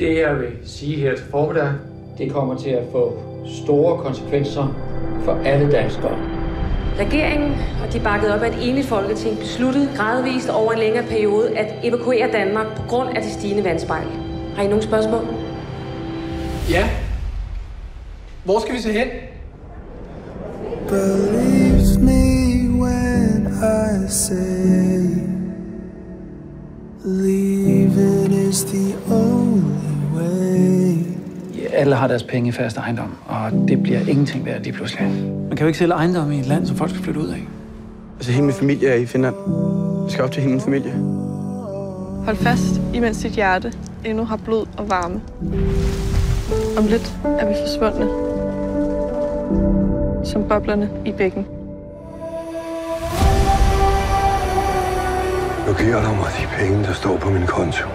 Det jeg vil sige her til formiddag, det kommer til at få store konsekvenser for alle danskere. Regeringen, og de bakkede op af et enigt folketing, besluttede gradvist over en længere periode at evakuere Danmark på grund af det stigende vandspejl. Har I nogle spørgsmål? Ja. Hvor skal vi se hen? Believes me when I say leaving is the only way. Alle har deres penge i fast ejendom, og det bliver ingenting værd lige pludselig. Man kan jo ikke sælge ejendom i et land, som folk skal flytte ud af. Altså, hele min familie er i Finland. Jeg skal op til hele min familie. Hold fast, imens dit hjerte endnu har blod og varme. Om lidt er vi forsvundne. Som boblerne i bækken. Nu giver du mig de penge, der står på min konto.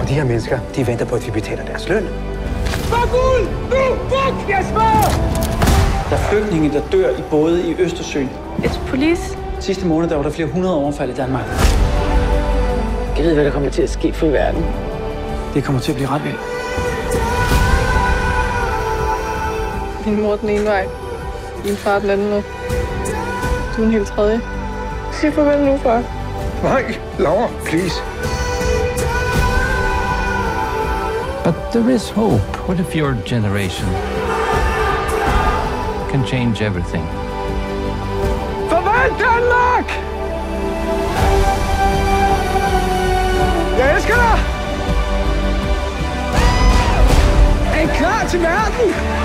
Og de her mennesker, de venter på, at vi betaler deres løn. Fuck ud! Nu! Fuck! Jeg svarer! Der er flygtninge, der dør i både i Østersøen. It's police. Sidste måned, der var der flere 100 overfald i Danmark. Jeg ved, hvad der kommer til at ske for verden. Det kommer til at blive ret vildt. Min mor den ene vej. Min far den anden vej. Du er en helt tredje. Sig farvel nu, far. Nej, Laura, please. But there is hope. What if your generation can change everything? Farvel, Danmark! Jeg elsker dig! Er I klar til verden?